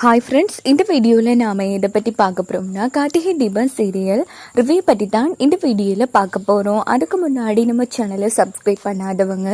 Hi friends, இந்த வீடியோவில் நாம் இதை பற்றி பார்க்க போகிறோம்னா கார்த்திகை தீபம் சீரியல் ரிவ்யூ பற்றி தான் இந்த வீடியோவில் பார்க்க போகிறோம். அதுக்கு முன்னாடி நம்ம சேனலை சப்ஸ்கிரைப் பண்ணாதவங்க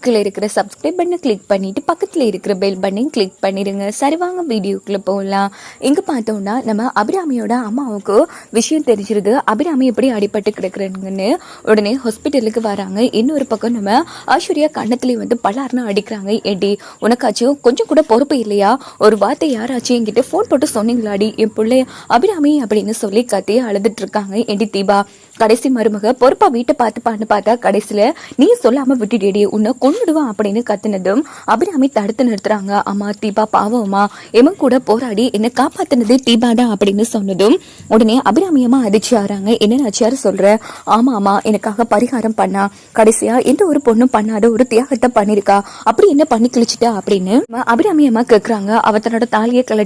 கீழே இருக்கிற சப்ஸ்கிரைப் பண்ணை கிளிக் பண்ணிவிட்டு பக்கத்தில் இருக்கிற பெல் பட்டனையும் கிளிக் பண்ணிடுங்க. சரி, வாங்க வீடியோக்குள்ளே போகலாம். இங்கே பார்த்தோம்னா நம்ம அபிராமியோட அம்மாவுக்கு விஷயம் தெரிஞ்சிருது. அபிராமி எப்படி அடிபட்டு கிடக்குறேங்கன்னு உடனே ஹாஸ்பிட்டலுக்கு வராங்க. இன்னொரு பக்கம் நம்ம ஐஸ்வர்யா கண்ணத்துலேயே வந்து பலார்னு அடிக்கிறாங்க. ஏடி, உனக்காச்சும் கொஞ்சம் கூட பொறுப்பு இல்லையா? ஒரு வார்த்தை யாராச்சும் என்கிட்ட ஃபோன் போட்டு சொன்னீங்களாடி என் பிள்ளைய அபிராமி அப்படின்னு சொல்லி கத்தி அழுதுட்டு இருக்காங்க. ஏண்டி தீபா, கடைசி மருமக பொறுப்பா வீட்டை பார்த்துப்பான்னு பார்த்தா கடைசியில நீ சொல்லாம விட்டுடேடி, உன்னை கொண்டுடுவான் அப்படின்னு கத்துனதும் அபிராமி தடுத்து நிறுத்துறாங்க. அம்மா தீபா பாவம்மா, எமன் கூட போராடி என்னை காப்பாத்தினதே தீபா தான் அப்படின்னு சொன்னதும் உடனே அபிராமியம்மா அதிர்ச்சி ஆறாங்க. என்ன நாச்சியார் சொல்ற? ஆமா ஆமா, எனக்காக பரிகாரம் பண்ணா, கடைசியா எந்த ஒரு பொண்ணும் பண்ணாத ஒரு தியாகத்தை பண்ணிருக்கா, அப்படி என்ன பண்ணி கிழிச்சிட்டா அப்படின்னு அபிராமியம்மா கேக்குறாங்க. அவ தன்னோட தாலியை கலட்டி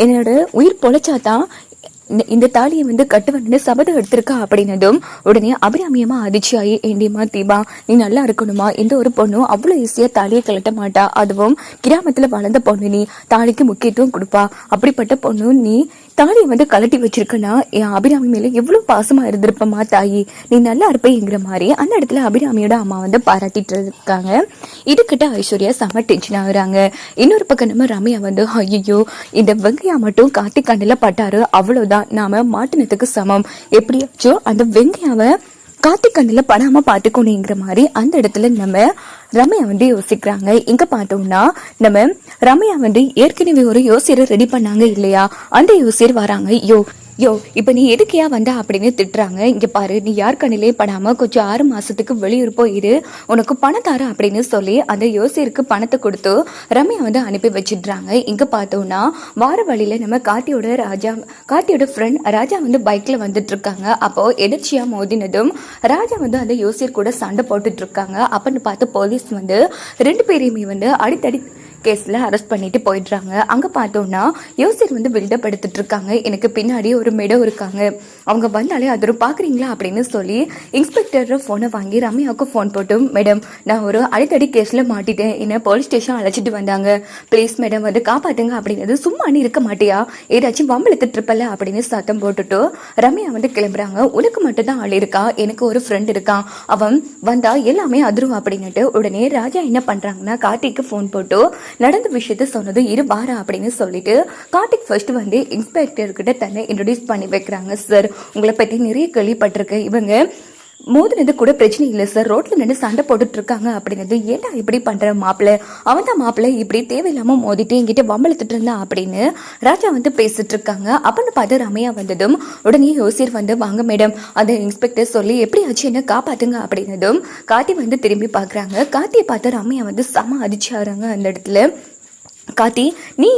என்னோட உயிர் பொழைச்சாதான் இந்த தாலியை வந்து கட்டுவன்னு சபதம் எடுத்திருக்கா அப்படின்னதும் உடனே அபிராமியமா அதிர்ச்சியாயி, ஏண்டியம்மா தீபா, நீ நல்லா இருக்கணுமா, எந்த ஒரு பொண்ணும் அவ்வளவு ஈஸியா தாலியை கலட்ட மாட்டா, அதுவும் கிராமத்துல வளர்ந்த பொண்ணு, நீ தாலிக்கு முக்கியத்துவம் கொடுப்பா, அப்படிப்பட்ட பொண்ணு நீ தாலியை வந்து கலட்டி வச்சிருக்கனா என் அபிராமி மேல எவ்வளவு பாசமா இருந்திருப்பமா தாயி, நீ நல்லா இருப்பேங்கிற மாதிரி அந்த இடத்துல அபிராமியோட அம்மா வந்து பாராட்டிட்டு இருக்காங்க. இதுக்கிட்ட ஐஸ்வர்யா செம டென்ஷன் ஆகுறாங்க. இன்னொரு பக்கம் நம்ம ரம்யா வந்து, ஐயோ இந்த வெங்கையா மட்டும் கார்த்திக் கண்ணுல பட்டாரு, அவ்வளவுதான் நாம மாட்டினத்துக்கு சமம், எப்படியாச்சும் அந்த வெங்கையாவை கார்த்திக் கண்ணுல படாம பாத்துக்கணுங்கிற மாதிரி அந்த இடத்துல நம்ம ரம்யா வந்து யோசிக்கிறாங்க. இங்க பார்த்தோம்னா நம்ம ரம்யா வந்து ஏற்கனவே ஒரு யோசியரை ரெடி பண்ணாங்க இல்லையா, அந்த யோசியர் வராங்க. யோ இப்ப நீ எதுக்கையா வந்தா அப்படின்னு திட்டுறாங்க. இங்க பாரு, நீ யார் கண்ணிலே படாம கொஞ்சம் 6 மாசத்துக்கு வெளியூர் போயிரு, உனக்கு பணம் தார அப்படின்னு சொல்லி அந்த யோசியருக்கு பணத்தை கொடுத்து ரம்யா வந்து அனுப்பி வச்சிடுறாங்க. இங்க பார்த்தோம்னா வார வழியில நம்ம கார்த்தியோட ஃப்ரெண்ட் ராஜா வந்து பைக்ல வந்துட்டு இருக்காங்க. அப்போ எதிர்ச்சியா மோதினதும் ராஜா வந்து அந்த யோசியர் கூட சண்டை போட்டுட்டு இருக்காங்க. அப்பன்னு பார்த்து போலீஸ் வந்து 2 பேரையுமே வந்து அடித்தடி கேஸ்ல அரெஸ்ட் பண்ணிட்டு போயிடுறாங்க. அங்க பார்த்தோம்னா யோசியர் வந்து பில்டப் எடுத்துட்டு இருக்காங்க. எனக்கு பின்னாடி ஒரு மேடம் இருக்காங்க, அவங்க வந்தாலே அது பாக்குறீங்களா அப்படின்னு சொல்லி இன்ஸ்பெக்டர் போனை வாங்கி ரம்யாவுக்கு போன் போட்டு, மேடம் நான் ஒரு அடித்தடி கேஸ்ல மாட்டிட்டேன், என்ன போலீஸ் ஸ்டேஷன் அழைச்சிட்டு வந்தாங்க, பிளீஸ் மேடம் வந்து காப்பாத்துங்க அப்படிங்கிறது, சும்மா நீ இருக்க மாட்டியா, ஏதாச்சும் வம்பளுத்துட்டு இருப்பல அப்படின்னு சத்தம் போட்டுட்டு ரம்யா வந்து கிளம்புறாங்க. உனக்கு மட்டும் தான் ஆள் இருக்கா, எனக்கு ஒரு ஃப்ரெண்ட் இருக்கான், அவன் வந்தா எல்லாமே அதிரும் அப்படின்னுட்டு உடனே ராஜா என்ன பண்றாங்கன்னா கார்த்திக்கு போன் போட்டு நடந்த விஷயத்த சொன்னது இரு வாரா அப்படின்னு சொல்லிட்டு கார்த்திக் ஃபர்ஸ்ட் வந்து இன்ஸ்பெக்டர் கிட்ட தன்னை இன்ட்ரோடியூஸ் பண்ணி வைக்கிறாங்க. சார், உங்களை பத்தி நிறைய கேள்விப்பட்டிருக்கேன், இவங்க மோதினது கூட பிரச்சனை இல்லை சார், ரோட்ல நின்று சண்டை போட்டுட்டு இருக்காங்க அப்படிங்கிறது, ஏன்டா இப்படி பண்ற மாப்பிள்ள, அவன் தான் மாப்பிள்ள இப்படி தேவையில்லாம மோதிட்டு என்கிட்ட வம்பளத்துட்டு இருந்தான் அப்படின்னு ராஜா வந்து பேசிட்டு இருக்காங்க. அப்படின்னு பார்த்து ரம்யா வந்ததும் உடனே யோசிர் வந்து, வாங்க மேடம் அந்த இன்ஸ்பெக்டர் சொல்லி எப்படியாச்சும் என்ன காப்பாத்துங்க அப்படின்னதும் கார்த்தி வந்து திரும்பி பாக்குறாங்க. கார்த்தியை பார்த்து ரம்யா வந்து செம அதிர்ச்சி ஆகுறாங்க. அந்த இடத்துல கார்த்தி, நீ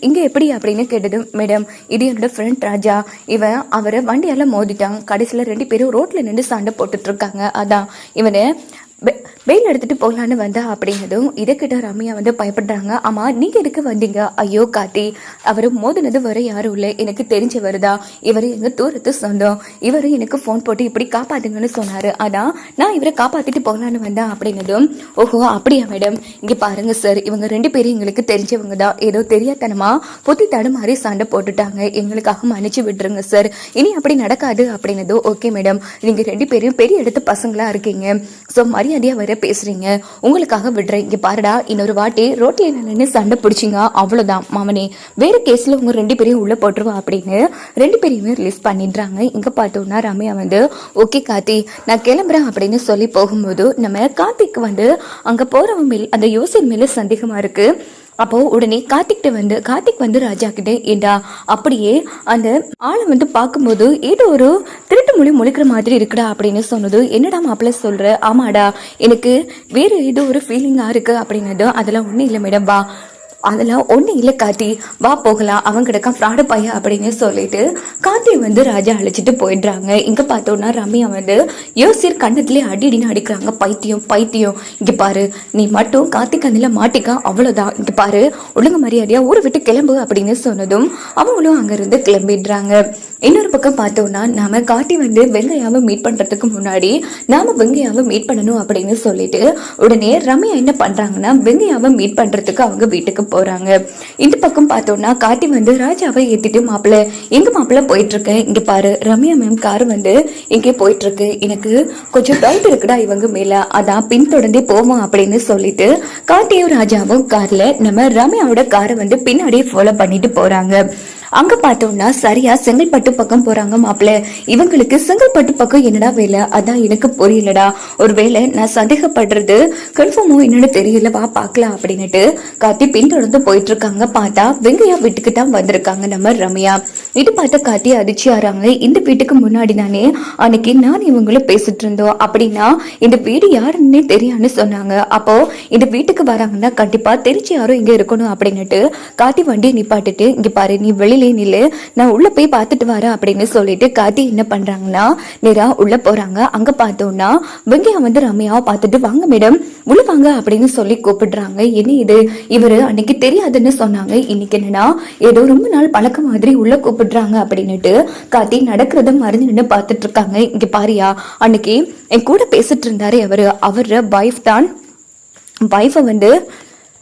இங்க எப்படி அப்படின்னு கேட்டது, மேடம் இது என்னோட ஃப்ரெண்ட் ராஜா, இவன் அவரை வண்டியால மோதிட்டான், கடைசியில 2 பேரும் ரோட்ல நின்று சண்டை போட்டுட்டு இருக்காங்க, அதான் இவனை வெயில் எடுத்துட்டு போகலான்னு வந்தா அப்படின்னதும் இதை கிட்ட ரம்யா வந்து பயப்படுறாங்க. ஆமா, நீங்க எதுக்கு வந்தீங்க? ஐயோ கார்த்தி, அவரு மோதினது வர யாரும் இல்லை, எனக்கு தெரிஞ்சவர் தான், இவரு எங்க தூரத்து சொந்தம், இவரு எனக்கு போன் போட்டு இப்படி காப்பாத்துங்கன்னு சொன்னாரு, அதான் நான் இவரை காப்பாத்திட்டு போகலான்னு வந்தேன் அப்படின்னதும், ஓஹோ அப்படியா மேடம், இங்க பாருங்க சார், இவங்க 2 பேரும் எங்களுக்கு தெரிஞ்சவங்க தான், ஏதோ தெரியாதனமா பொத்தி தடுமாறி சண்டை போட்டுட்டாங்க, எங்களுக்காக மன்னிச்சு விட்டுருங்க சார், இனி அப்படி நடக்காது அப்படின்னதோ, ஓகே மேடம், நீங்க 2 பேரும் பெரிய இடத்து பசங்களா இருக்கீங்க, ஸோ மரியாதையா வர பேசுறீங்க, உங்களுக்காக விடுறேன், இங்க பாருடா, இன்னொரு வாட்டி ரோட்ல நின்று சண்டை பிடிச்சிங்க அவ்வளவுதான் மாமனே, வேற கேஸ்ல உங்க 2 பேரையும் உள்ள போட்டுருவா அப்படின்னு 2 பேரையுமே ரிலீஸ் பண்ணிடுறாங்க. இங்க பார்த்தோம்னா ரம்யா வந்து, ஓகே கார்த்தி நான் கிளம்புறேன் அப்படின்னு சொல்லி போகும்போது நம்ம கார்த்திக் வந்து அங்க போறவங்க மேல் அந்த யோசனை மேல சந்தேகமா இருக்கு. அப்போ உடனே கார்த்திக் வந்து ராஜா கிட்ட, ஏண்டா அப்படியே அந்த ஆளை வந்து பார்க்கும்போது ஏதோ ஒரு திருட்டு மொழி முழிக்கிற மாதிரி இருக்குடா அப்படின்னு சொன்னது, என்னடா மாப்பிள்ள சொல்ற? ஆமாடா, எனக்கு வேற ஏதோ ஒரு ஃபீலிங்கா இருக்கு அப்படின்னது, அதெல்லாம் ஒன்றும் இல்லை மேடம், வா, அதெல்லாம் ஒன்றும் இல்லை கார்த்தி, வா போகலாம், அவங்க கிடக்க ஃப்ராடு பையன் அப்படின்னு சொல்லிட்டு கார்த்தி வந்து ராஜா அழைச்சிட்டு போயிடுறாங்க. இங்க பார்த்தோம்னா ரம்யா வந்து யோசிர் கண்ணத்துலேயே அடின்னு அடிக்கிறாங்க. பைத்தியம், இங்க பாரு, நீ மட்டும் கார்த்தி கண்ணில் மாட்டிக்கா அவ்வளோதான், இங்க பாரு, ஒழுங்கு மரியாதையா ஊரை விட்டு கிளம்பு அப்படின்னு சொன்னதும் அவங்களும் அங்கிருந்து கிளம்பிடுறாங்க. இன்னொரு பக்கம் பார்த்தோம்னா நாம கார்த்தி வந்து வெங்கையாவை மீட் பண்றதுக்கு முன்னாடி நாம வெங்கையாவை மீட் பண்ணணும் அப்படின்னு சொல்லிட்டு உடனே ரம்யா என்ன பண்றாங்கன்னா வெங்கையாவை மீட் பண்றதுக்கு அவங்க வீட்டுக்கு போறாங்க. இந்த பக்கம் பார்த்தோம்னா கார்த்தி வந்து ராஜாவை ஏத்திட்டு மாப்பிள்ள எங்க மாப்பிள்ள போயிட்டு இருக்கு, இங்க பாரு ரம்யா மேம் கார் வந்து இங்கே போயிட்டு இருக்கு, எனக்கு கொஞ்சம் டவுட் இருக்குடா இவங்க மேல, அதான் பின்தொடர்ந்தே போவோம் அப்படின்னு சொல்லிட்டு கார்த்தியும் ராஜாவும் கார்ல நம்ம ரம்யாவோட காரை வந்து பின்னாடியே ஃபாலோ பண்ணிட்டு போறாங்க. அங்க பார்த்தோம்னா சரியா செங்கல்பட்டு பக்கம் போறாங்க மாப்பிள்ள. இவங்களுக்கு செங்கல்பட்டு பக்கம் என்னடா வேலை, அதான் எனக்கு புரியலடா. ஒருவேளை நான் சந்தேகப்படுறது கன்ஃபார்மோ என்னன்னு தெரியல, வா பாக்கலாம் அப்படின்னுட்டு கார்த்தி பின்தொடர்ந்து போயிட்டு இருக்காங்க. பார்த்தா வெங்கையா வீட்டுக்கு தான் வந்திருக்காங்க நம்ம ரம்யா. இது பார்த்த கார்த்தி அதிர்ச்சி ஆறாங்க. இந்த வீட்டுக்கு முன்னாடி தானே அன்னைக்கு நான் இவங்களும் பேசிட்டு இருந்தோம், அப்படின்னா இந்த வீடு யாருன்னே தெரியான்னு சொன்னாங்க. அப்போ இந்த வீட்டுக்கு வராங்கன்னா கண்டிப்பா தெரிஞ்சு யாரும் இங்க இருக்கணும் அப்படின்னுட்டு கார்த்தி வண்டியை நிப்பாட்டிட்டு இங்க பாரு நீ வெளியில நில்லு, நான் உள்ள போய் பார்த்துட்டு வரேன் அப்படின்னு சொல்லிட்டு கார்த்தி என்ன பண்றாங்கன்னா நேரா உள்ள போறாங்க. அங்க பார்த்தோம்னா வெங்கையா வந்து ரம்யாவை பார்த்துட்டு வாங்க மேடம் உள்ள வாங்க அப்படின்னு சொல்லி கூப்பிடுறாங்க. என்ன இது இவரு அன்னைக்கு தெரியாதுன்னு சொன்னாங்க, இன்னைக்கு என்னன்னா ஏதோ ரொம்ப நாள் பழக்க மாதிரி உள்ள கூப்பிடுறாங்க அப்படின்னுட்டு கார்த்தி நடக்கிறத மறைஞ்சு நின்று பார்த்துட்டு இருக்காங்க. இங்க பாரியா அன்னைக்கு என் கூட பேசிட்டு இருந்தாரு அவரு வைஃப் தான், வைஃபை வந்து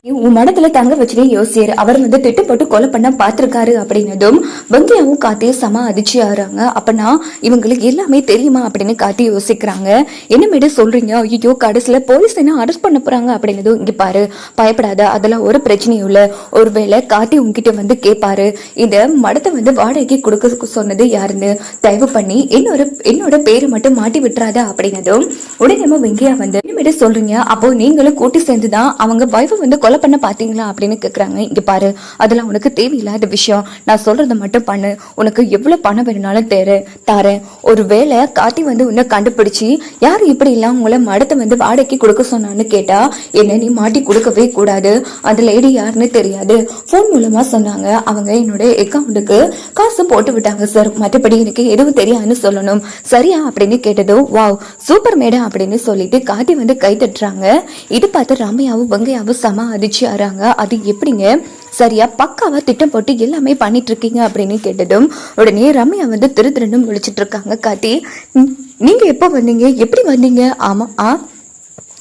உன் மனத்துல தங்க வச்சுட்டே யோசிச்சாரு, அவர் வந்து திட்டப்பட்டு கொலை பண்ண பாத்திருக்காரு அப்படின்னதும் வெங்கையாவும் கார்த்தியும் சம அதிர்ச்சி ஆறாங்க. அப்பனா இவங்களுக்கு எல்லாமே தெரியுமா அப்படின்னு கார்த்தி யோசிக்கிறாங்க. என்னமேடு சொல்றீங்க, ஐயோ கடைசியில போலீஸ் என்ன அரெஸ்ட் பண்ண போறாங்க அப்படின்னதும் இங்க பாரு பயப்படாத, அதெல்லாம் ஒரு பிரச்சனையும் இல்ல, ஒருவேளை கார்த்தி உங்ககிட்ட வந்து கேட்பாரு இந்த மடத்தை வந்து வாடகைக்கு கொடுக்க சொன்னது யாருன்னு, தயவு பண்ணி என்னோட பேரை மட்டும் மாட்டி விட்டுறாத அப்படின்னதும் உடனே வெங்கையா வந்து என்னமேடு சொல்றீங்க, அப்போ நீங்களும் கூட்டி சேர்ந்துதான் அவங்க வைஃபை வந்து கொலை பண்ண பாத்தீங்களா அப்படின்னு கேக்குறாங்க. இங்க பாரு அதெல்லாம் உனக்கு தேவையில்லாத விஷயம், நான் சொல்றத மட்டும் பண்ணு, உனக்கு எவ்வளவு பணம் வேணும்னாலும் தாரேன். ஒருவேளை கார்த்தி வந்து உன்னை கண்டுபிடிச்சு யாரு இப்படி எல்லாம் உங்களை மடத்தை வந்து வாடகைக்கு கொடுக்க சொன்னான்னு கேட்டா என்ன நீ மாட்டி கொடுக்கவே கூடாது, அந்த லேடி யாருன்னு தெரியாது, போன் மூலமா சொன்னாங்க, அவங்க என்னோட அக்கௌண்ட்டுக்கு காசு போட்டு விட்டாங்க சார், மற்றபடி எனக்கு எதுவும் தெரியாதுன்னு சொல்லணும் சரியா அப்படின்னு கேட்டதோ வாவ் சூப்பர் மேடம் அப்படின்னு சொல்லிட்டு கார்த்தி வந்து கை தட்டுறாங்க. இது பார்த்து ரம்யாவும் வெங்கையாவும் சம அதிர்ச்சி ஆறாங்க. அது எப்படிங்க சரியா பக்காவா திட்டம் போட்டு எல்லாமே பண்ணிட்டு இருக்கீங்க அப்படின்னு கேட்டதும் உடனே ரம்யா வந்து திருன்னு விழிச்சிட்டு இருக்காங்க. கார்த்தி நீங்க எப்போ வந்தீங்க, எப்படி வந்தீங்க, ஆமா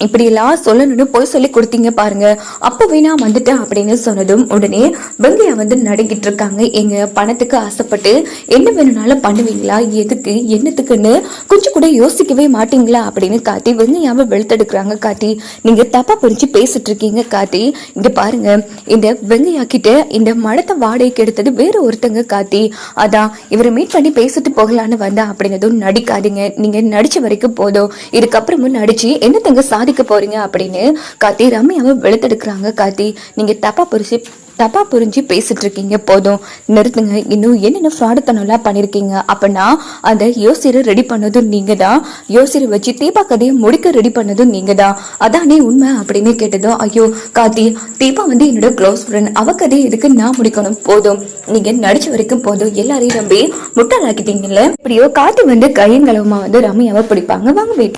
இப்படி எல்லாம் சொல்லணும்னு போய் சொல்லி கொடுத்தீங்க பாருங்க, அப்பவே நான் வந்துட்டேன் அப்படின்னு சொன்னதும் உடனே வெங்கையா வந்து நடுங்கிட்டு இருக்காங்க. எங்க பணத்துக்கு ஆசைப்பட்டு என்ன வேணும்னாலும் பண்ணுவீங்களா, எதுக்கு என்னத்துக்குன்னு கொஞ்சம் கூட யோசிக்கவே மாட்டீங்களா அப்படின்னு கார்த்தி வெங்கையாவை வெளுத்தெடுக்கிறாங்க. கார்த்தி நீங்க தப்பா புரிஞ்சு பேசிட்டு இருக்கீங்க கார்த்தி, இங்க பாருங்க இந்த வெங்கையா கிட்ட இந்த மடத்தை வாடகைக்கு எடுத்தது வேற ஒருத்தங்க கார்த்தி, அதான் இவரை மீட் பண்ணி பேசிட்டு போகலான்னு வந்தா அப்படின்னதும் நடிக்காதீங்க, நீங்க நடிச்ச வரைக்கும் போதும், இதுக்கப்புறமும் நடிச்சு என்னத்தங்க சாதிக்க போறீங்க அப்படின்னு கார்த்தி ரம்யாவை வெளுத்தெடுக்கிறாங்க. கார்த்தி நீங்க தப்பா புரிஞ்சு பேசிட்டு இருக்கீங்க, போதும் நிறுத்துங்க, இன்னும் என்னென்ன ஃப்ராடுத்தனம்லாம் பண்ணிருக்கீங்க, அப்பனா அந்த யோசிரை ரெடி பண்ணதும் நீங்க தான், யோசிரை வச்சு தீபா கதையை முடிக்க ரெடி பண்ணதும் நீங்க தான், அதானே உண்மை அப்படின்னு கேட்டதும் ஐயோ கார்த்தி தீபா வந்து என்னோட க்ளோஸ் ஃப்ரெண்ட், அவ கதையை எதுக்கு நான் முடிக்கணும், போதும் நீங்க நடிச்ச வரைக்கும் போதும், எல்லாரையும் நம்பி முட்டாளாக்கிட்டீங்கல்ல. இப்படியோ கார்த்தி வந்து கையங்களவுமா வந்து ரம்யாவை பிடிப்பாங்க. வாங்க வெயிட்